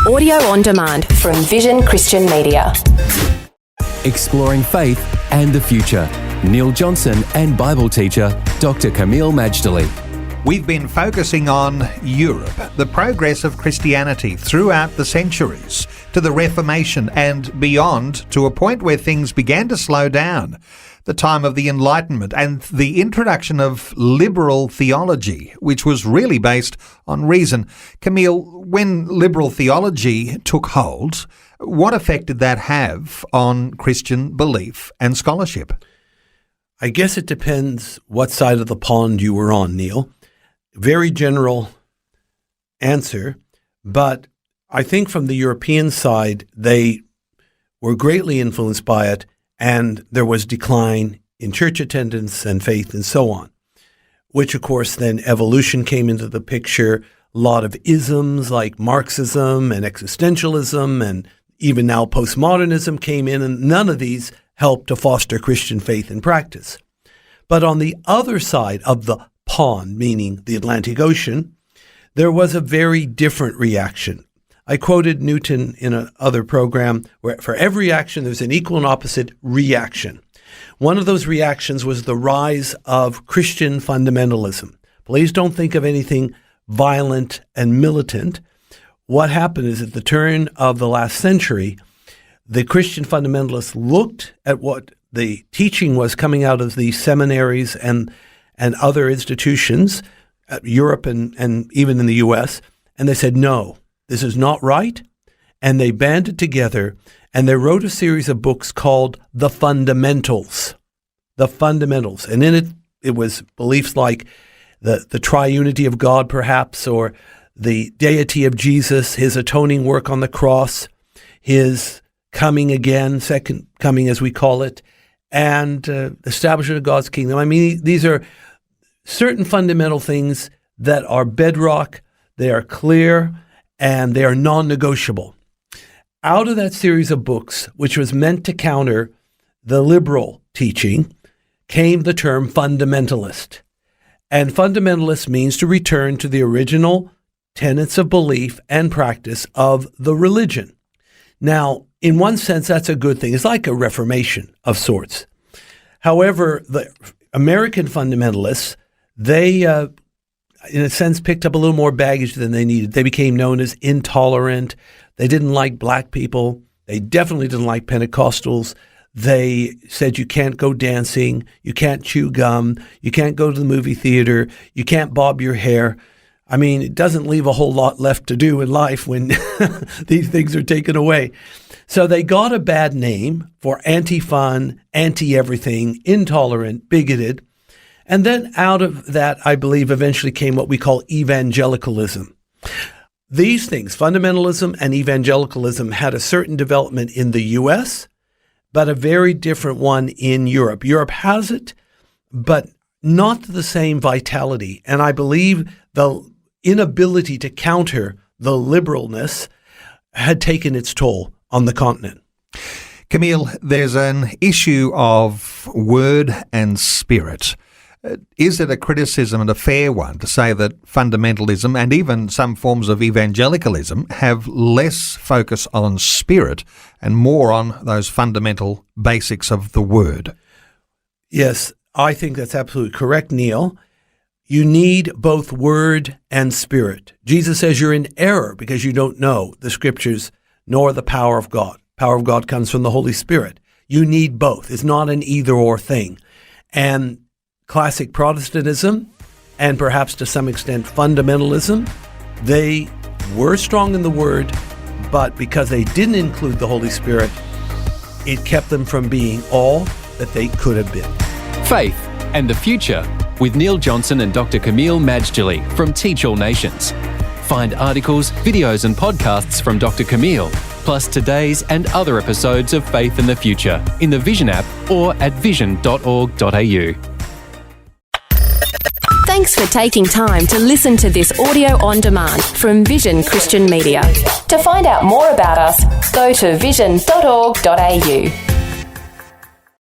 Audio on demand from Vision Christian Media. Exploring faith and the future. Neil Johnson and Bible teacher Dr. Kameel Majdali. We've been focusing on Europe, the progress of Christianity throughout the centuries, to the Reformation and beyond, to a point where things began to slow down. The time of the Enlightenment and the introduction of liberal theology, which was really based on reason. Kameel, when liberal theology took hold, what effect did that have on Christian belief and scholarship? I guess it depends what side of the pond you were on, Neil. Very general answer, but I think from the European side, they were greatly influenced by it, and there was decline in church attendance and faith and so on, which of course then evolution came into the picture, a lot of isms like Marxism and existentialism and even now postmodernism came in, and none of these helped to foster Christian faith and practice. But on the other side of the pond, meaning the Atlantic Ocean, there was a very different reaction. I quoted Newton in another program where for every action there's an equal and opposite reaction. One of those reactions was the rise of Christian fundamentalism. Please don't think of anything violent and militant. What happened is at the turn of the last century, the Christian fundamentalists looked at what the teaching was coming out of the seminaries and other institutions, Europe and even in the U.S., and they said, no, this is not right. And they banded together and they wrote a series of books called The Fundamentals. The Fundamentals. And in it was beliefs like the triunity of God, perhaps, or the deity of Jesus, his atoning work on the cross, his coming again, second coming as we call it, and establishment of God's kingdom. I mean, these are certain fundamental things that are bedrock, they are clear, and they are non-negotiable. Out of that series of books, which was meant to counter the liberal teaching, came the term fundamentalist. And fundamentalist means to return to the original tenets of belief and practice of the religion. Now, in one sense, that's a good thing. It's like a reformation of sorts. However, the American fundamentalists, they, in a sense, picked up a little more baggage than they needed. They became known as intolerant. They didn't like black people. They definitely didn't like Pentecostals. They said you can't go dancing, you can't chew gum, you can't go to the movie theater, you can't bob your hair. I mean, it doesn't leave a whole lot left to do in life when these things are taken away. So they got a bad name for anti-fun, anti-everything, intolerant, bigoted. And then out of that, I believe, eventually came what we call evangelicalism. These things, fundamentalism and evangelicalism, had a certain development in the U.S., but a very different one in Europe. Europe has it, but not the same vitality. And I believe the inability to counter the liberalness had taken its toll on the continent. Kameel, there's an issue of word and spirit. Is it a criticism, and a fair one, to say that fundamentalism and even some forms of evangelicalism have less focus on spirit and more on those fundamental basics of the word? Yes, I think that's absolutely correct, Neil. You need both word and spirit. Jesus says you're in error because you don't know the scriptures nor the power of God. Power of God comes from the Holy Spirit. You need both. It's not an either-or thing. And classic Protestantism, and perhaps to some extent fundamentalism, they were strong in the word, but because they didn't include the Holy Spirit, it kept them from being all that they could have been. Faith and the Future with Neil Johnson and Dr. Kameel Majdali from Teach All Nations. Find articles, videos and podcasts from Dr. Kameel, plus today's and other episodes of Faith and the Future in the Vision app or at vision.org.au. Thanks for taking time to listen to this audio on demand from Vision Christian Media. To find out more about us, go to vision.org.au.